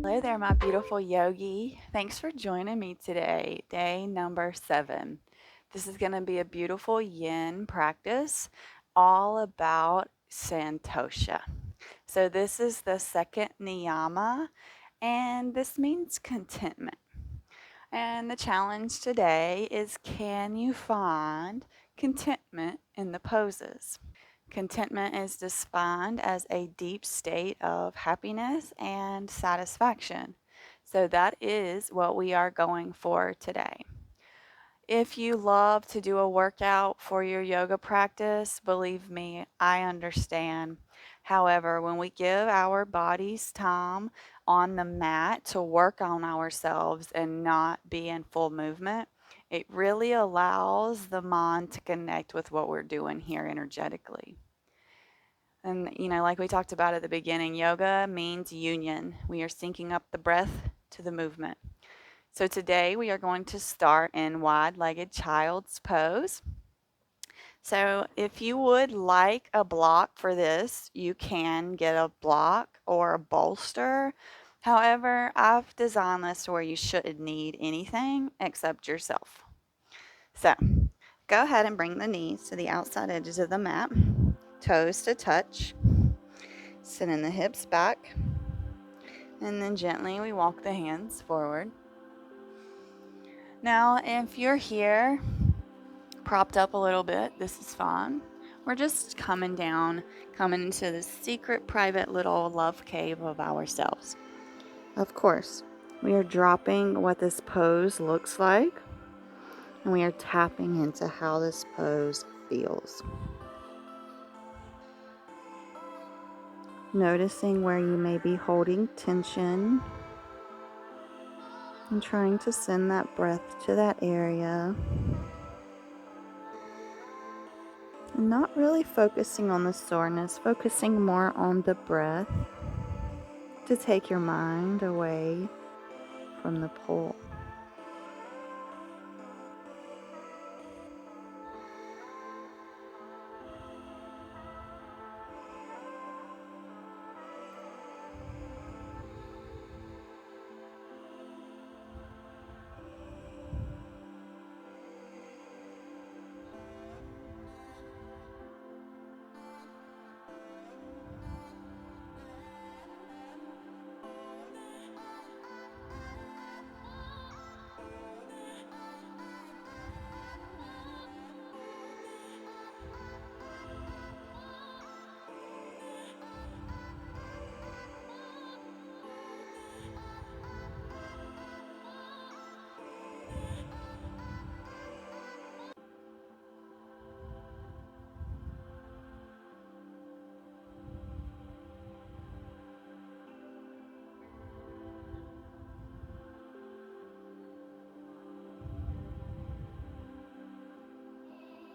Hello there, my beautiful yogi. Thanks for joining me today, day number 7. This is going to be a beautiful yin practice all about Santosha. So, this is the second niyama, and this means contentment. And the challenge today is, can you find contentment in the poses? Contentment is defined as a deep state of happiness and satisfaction. So that is what we are going for today. If you love to do a workout for your yoga practice, believe me, I understand. However, when we give our bodies time on the mat to work on ourselves and not be in full movement, it really allows the mind to connect with what we're doing here energetically. And, like we talked about at the beginning, yoga means union. We are syncing up the breath to the movement. So today we are going to start in wide-legged child's pose. So if you would like a block for this, you can get a block or a bolster. However, I've designed this where you shouldn't need anything except yourself. So go ahead and bring the knees to the outside edges of the mat, toes to touch. Sending the hips back, and then gently we walk the hands forward. Now, if you're here propped up a little bit, this is fine. We're just coming down, coming into the secret, private little love cave of ourselves. Of course, we are dropping what this pose looks like, and we are tapping into how this pose feels. Noticing where you may be holding tension and trying to send that breath to that area. And not really focusing on the soreness, focusing more on the breath to take your mind away from the pull.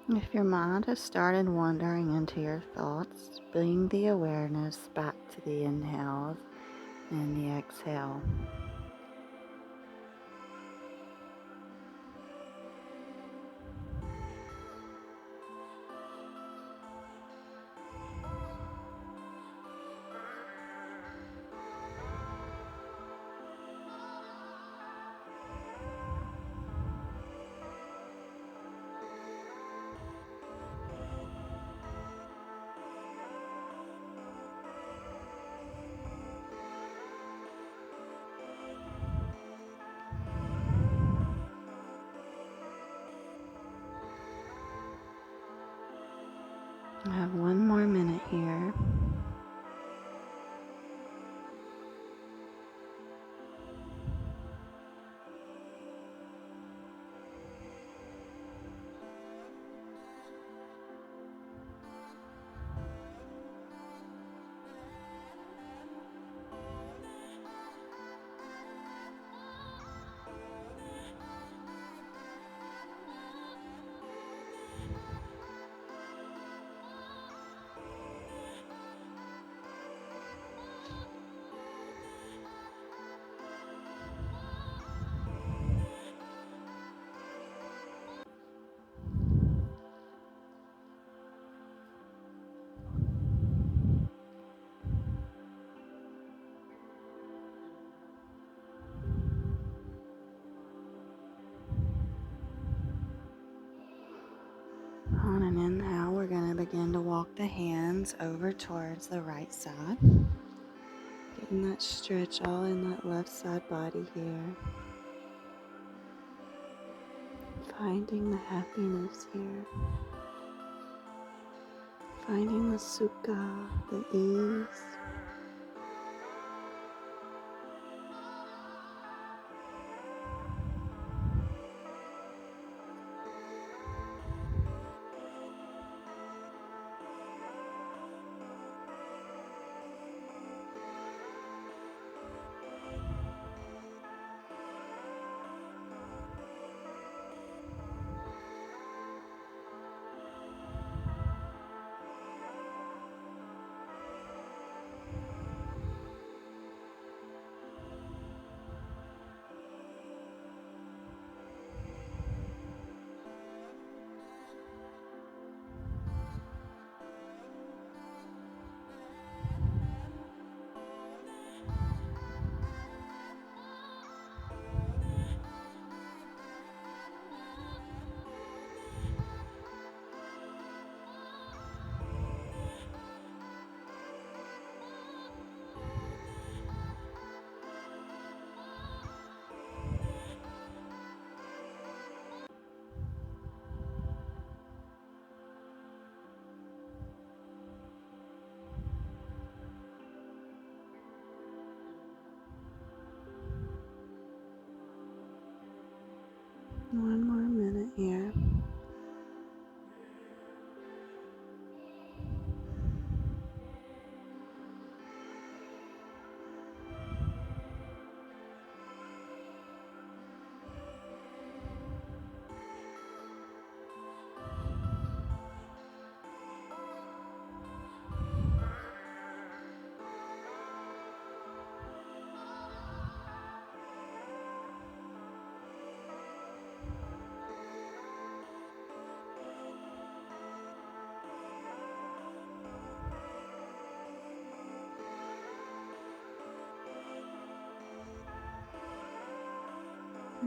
If your mind has started wandering into your thoughts, bring the awareness back to the inhale and the exhale. I have one more minute here. Begin to walk the hands over towards the right side. Getting that stretch all in that left side body here. Finding the happiness here. Finding the sukha, the ease. One more minute here.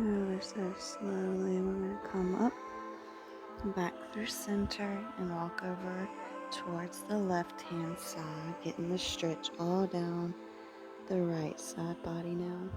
Ever so slowly, we're going to come up, back through center, and walk over towards the left hand side, getting the stretch all down the right side body now.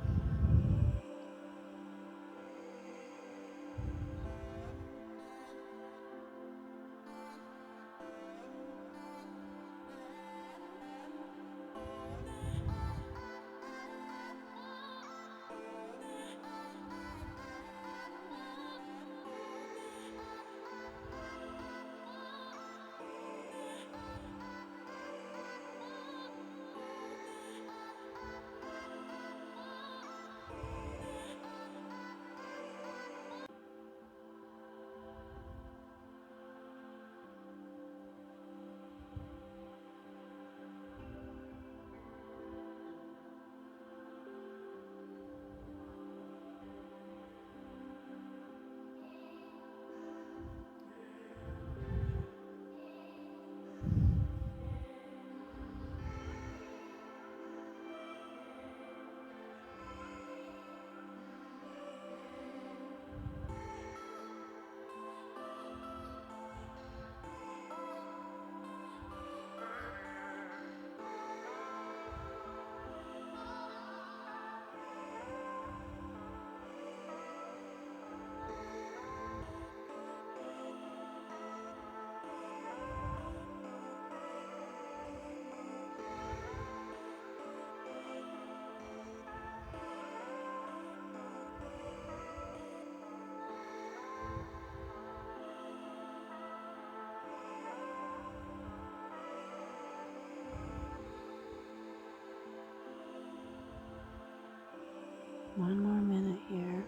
One more minute here.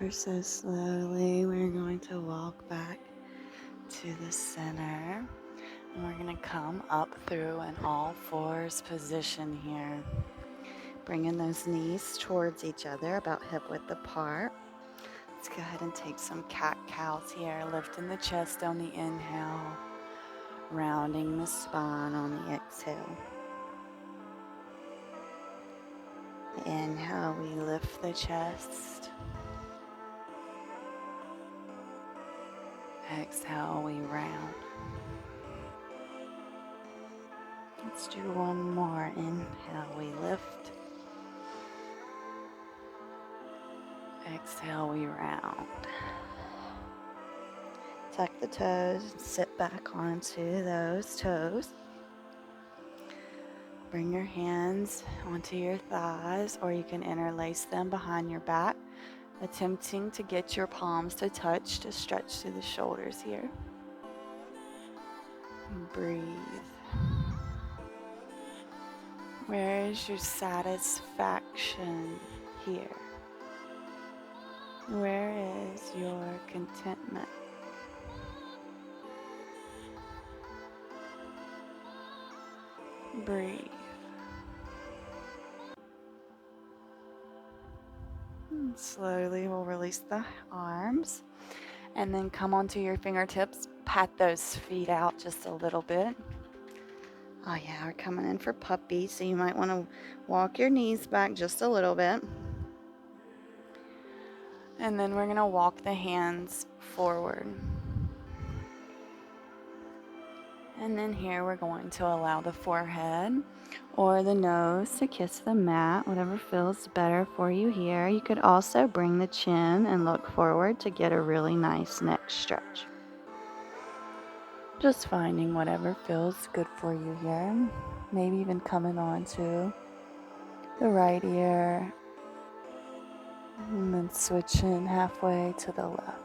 Ever so slowly, we're going to walk back to the center. And we're going to come up through an all fours position here. Bringing those knees towards each other, about hip width apart. Let's go ahead and take some cat-cows here, lifting the chest on the inhale, rounding the spine on the exhale. Inhale, we lift the chest. Exhale, we round. Let's do one more. Inhale, we lift. Exhale, we round. Tuck the toes and sit back onto those toes. Bring your hands onto your thighs, or you can interlace them behind your back, attempting to get your palms to touch to stretch through the shoulders here. Breathe. Where is your satisfaction here? Where is your contentment? Breathe. And slowly we'll release the arms and then come onto your fingertips. Pat those feet out just a little bit. Oh yeah, we're coming in for puppy, so you might want to walk your knees back just a little bit. And then we're going to walk the hands forward. And then here we're going to allow the forehead or the nose to kiss the mat, whatever feels better for you here. You could also bring the chin and look forward to get a really nice neck stretch. Just finding whatever feels good for you here. Maybe even coming on to the right ear and then switching halfway to the left.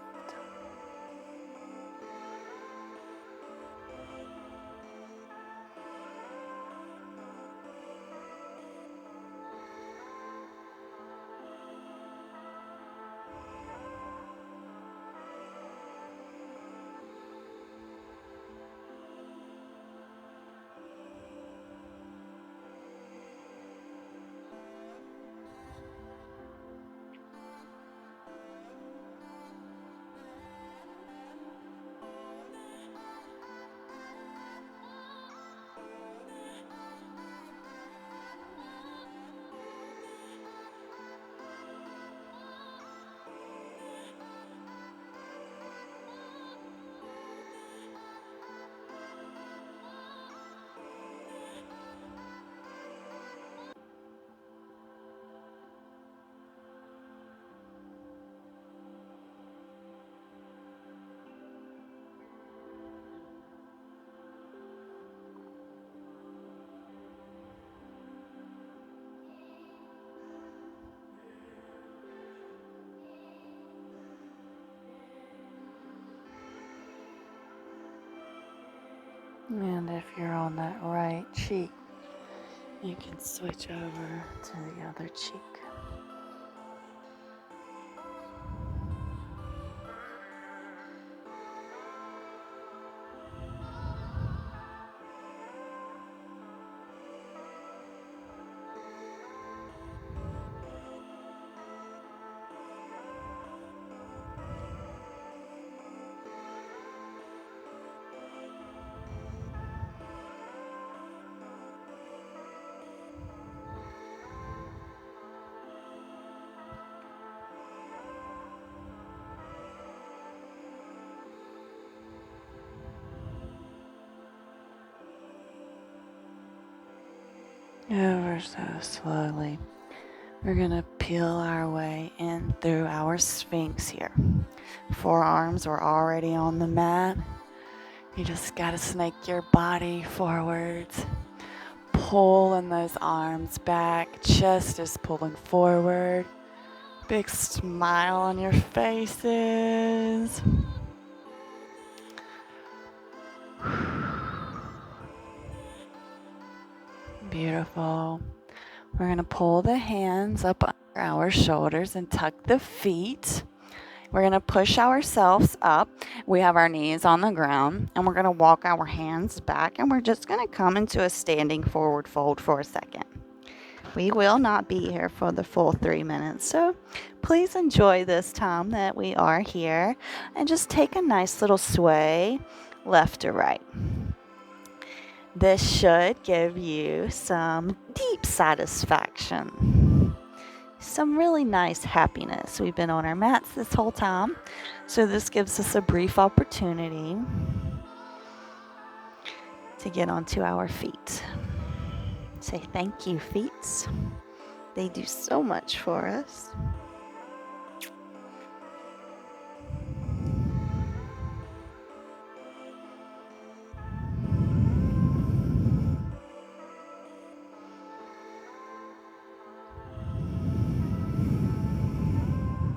And if you're on that right cheek, you can switch over to the other cheek. Ever so slowly, we're going to peel our way in through our Sphinx here. Forearms are already on the mat. You just got to snake your body forwards. Pulling those arms back. Chest is pulling forward. Big smile on your faces. Beautiful. We're going to pull the hands up under our shoulders and tuck the feet. We're going to push ourselves up. We have our knees on the ground, and we're going to walk our hands back, and we're just going to come into a standing forward fold for a second. We will not be here for the full 3 minutes, so please enjoy this time that we are here and just take a nice little sway left to right. This should give you some deep satisfaction, some really nice happiness. We've been on our mats this whole time, so this gives us a brief opportunity to get onto our feet. Say thank you, feet. They do so much for us.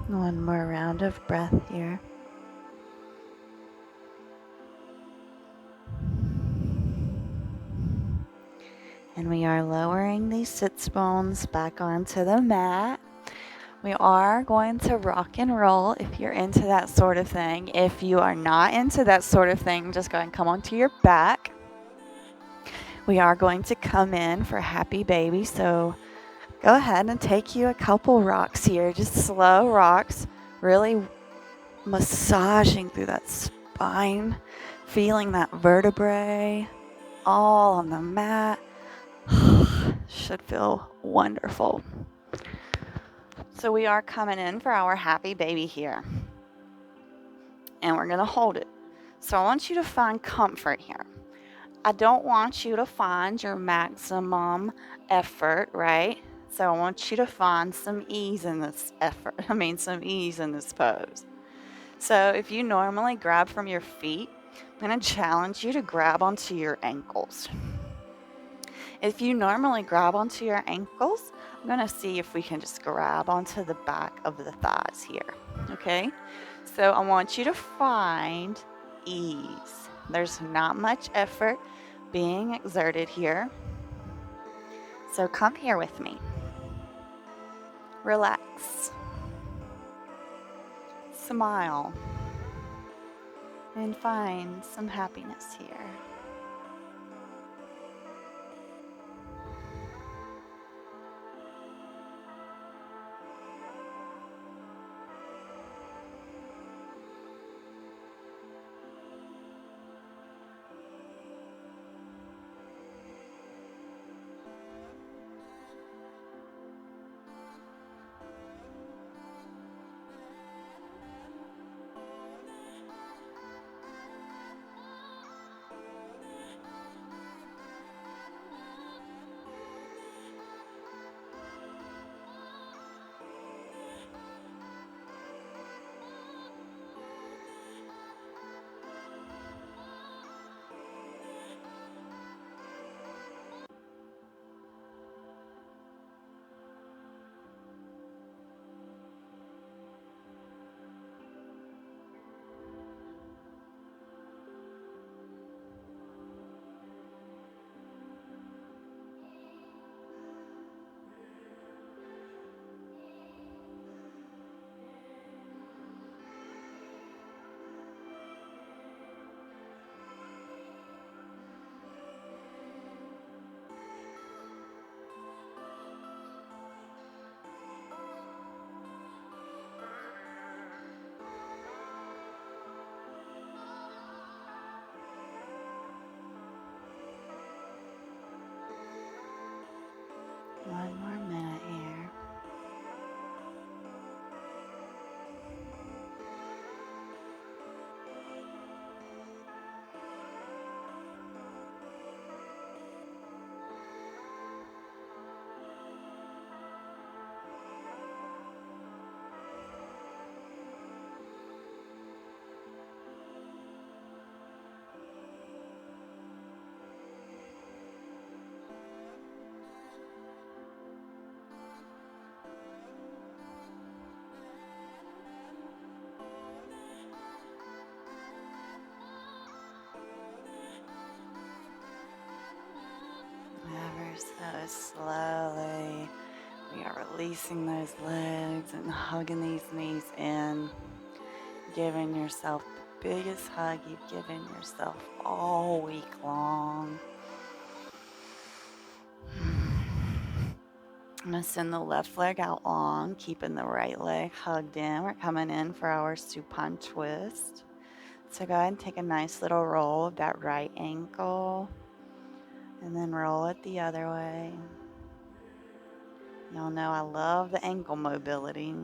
One more round of breath here. And we are lowering these sits bones back onto the mat. We are going to rock and roll if you're into that sort of thing. If you are not into that sort of thing, just go ahead and come onto your back. We are going to come in for happy baby, so go ahead and take you a couple rocks here, just slow rocks, really massaging through that spine, feeling that vertebrae all on the mat. Should feel wonderful. So we are coming in for our happy baby here, and we're going to hold it. So I want you to find comfort here. I don't want you to find your maximum effort, right? So I want you to find some ease in this some ease in this pose. So if you normally grab from your feet, I'm going to challenge you to grab onto your ankles. If you normally grab onto your ankles, I'm going to see if we can just grab onto the back of the thighs here, okay? So I want you to find ease. There's not much effort being exerted here. So come here with me. Relax. Smile. And find some happiness here. One more minute here. Ever so slowly, we are releasing those legs and hugging these knees in. Giving yourself the biggest hug you've given yourself all week long. I'm going to send the left leg out long, keeping the right leg hugged in. We're coming in for our supine twist. So go ahead and take a nice little roll of that right ankle and then roll it the other way. Y'all know I love the ankle mobility.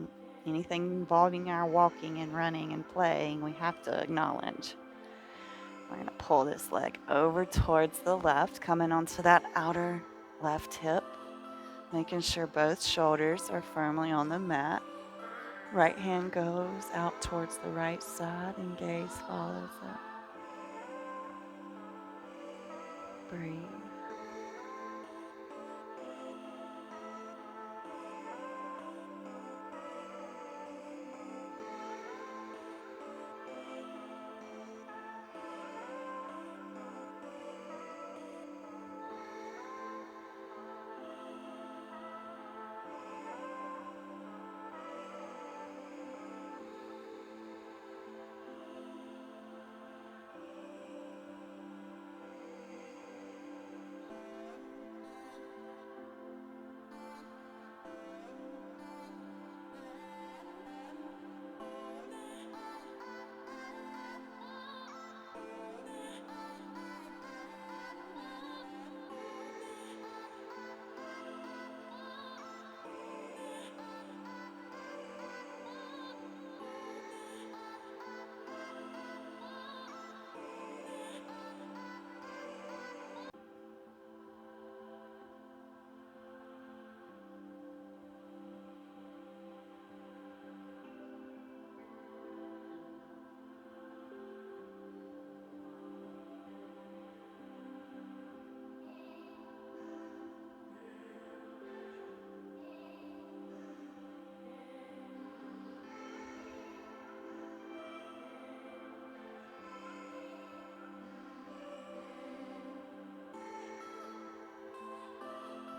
Anything involving our walking and running and playing, we have to acknowledge. We're going to pull this leg over towards the left, coming onto that outer left hip, making sure both shoulders are firmly on the mat. Right hand goes out towards the right side and gaze follows it. Breathe.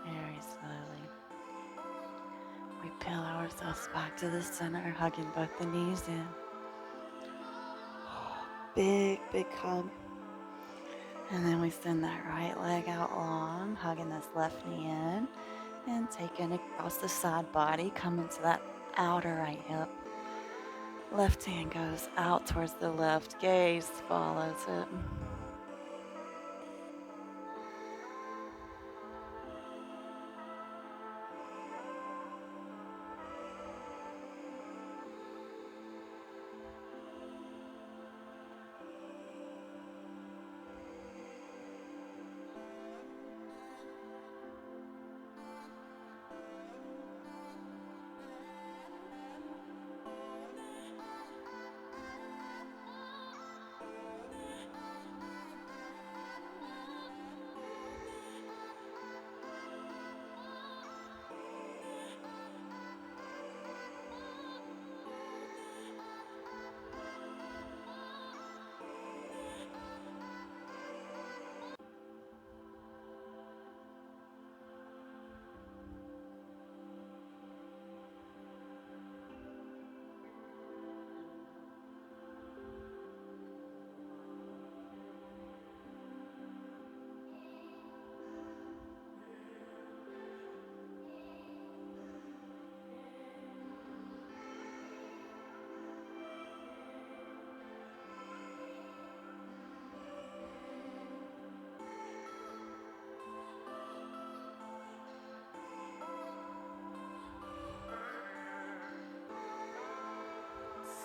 Very slowly. We peel ourselves back to the center, hugging both the knees in. Big, big hug. And then we send that right leg out long, hugging this left knee in, and taking it across the side body, coming to that outer right hip. Left hand goes out towards the left, gaze follows it.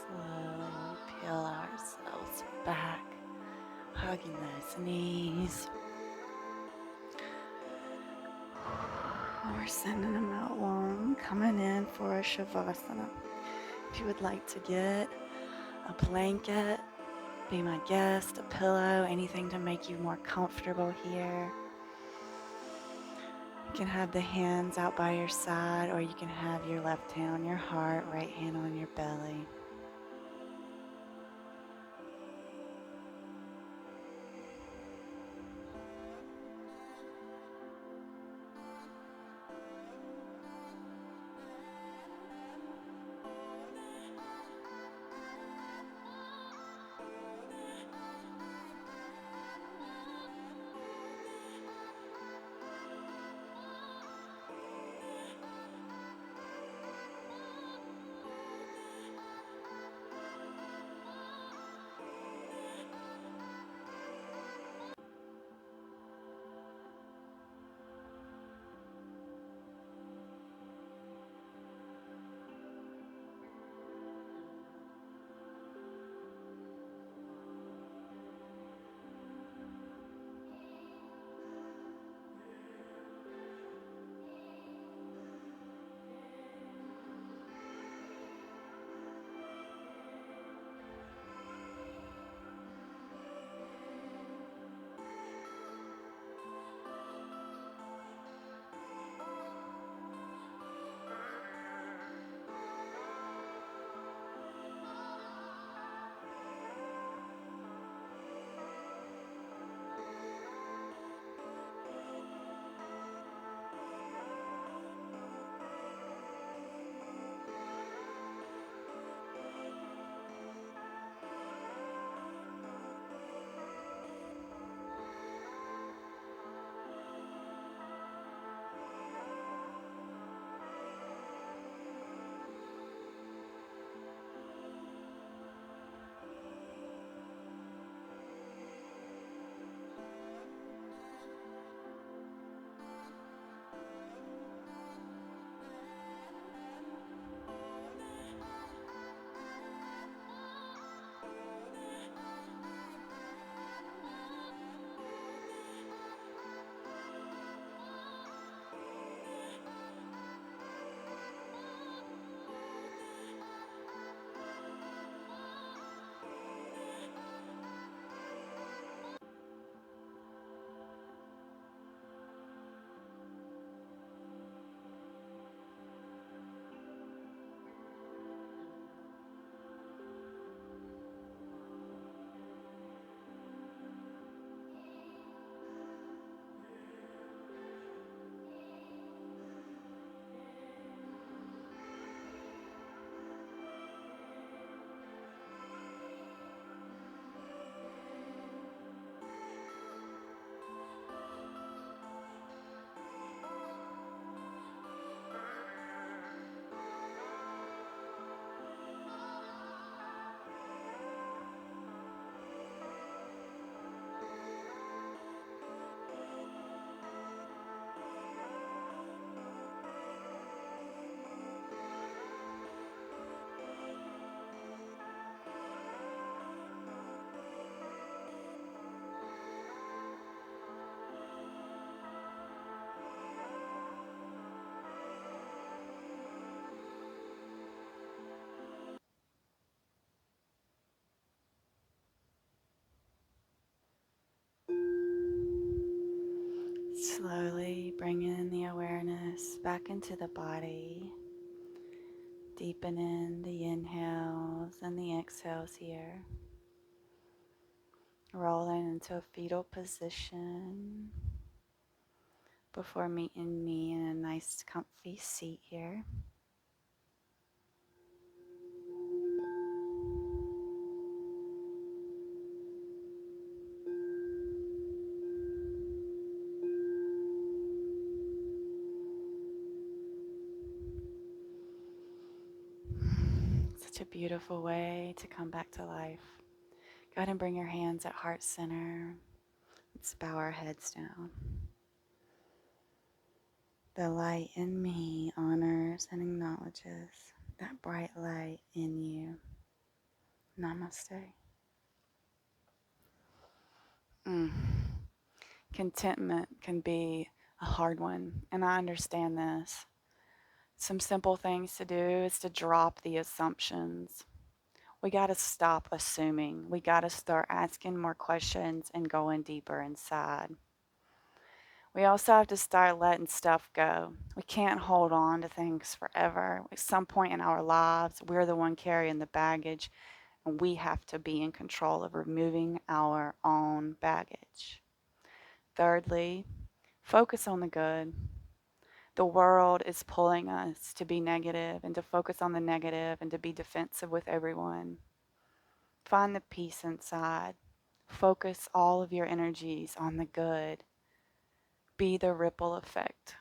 Slowly peel ourselves back, hugging those knees. We're sending them out long, coming in for a Shavasana. If you would like to get a blanket, be my guest, a pillow, anything to make you more comfortable here. You can have the hands out by your side, or you can have your left hand on your heart, right hand on your belly. Slowly bringing the awareness back into the body. Deepening the inhales and the exhales here. Rolling into a fetal position before meeting me in a nice comfy seat here. Such a beautiful way to come back to life. Go ahead and bring your hands at heart center. Let's bow our heads down. The light in me honors and acknowledges that bright light in you. Namaste. Mm. Contentment can be a hard one, and I understand this. Some simple things to do is to drop the assumptions. We got to stop assuming. We got to start asking more questions and going deeper inside. We also have to start letting stuff go. We can't hold on to things forever. At some point in our lives, we're the one carrying the baggage, and we have to be in control of removing our own baggage. Thirdly, focus on the good. The world is pulling us to be negative and to focus on the negative and to be defensive with everyone. Find the peace inside. Focus all of your energies on the good. Be the ripple effect.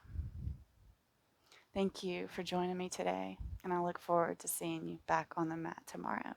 Thank you for joining me today, and I look forward to seeing you back on the mat tomorrow.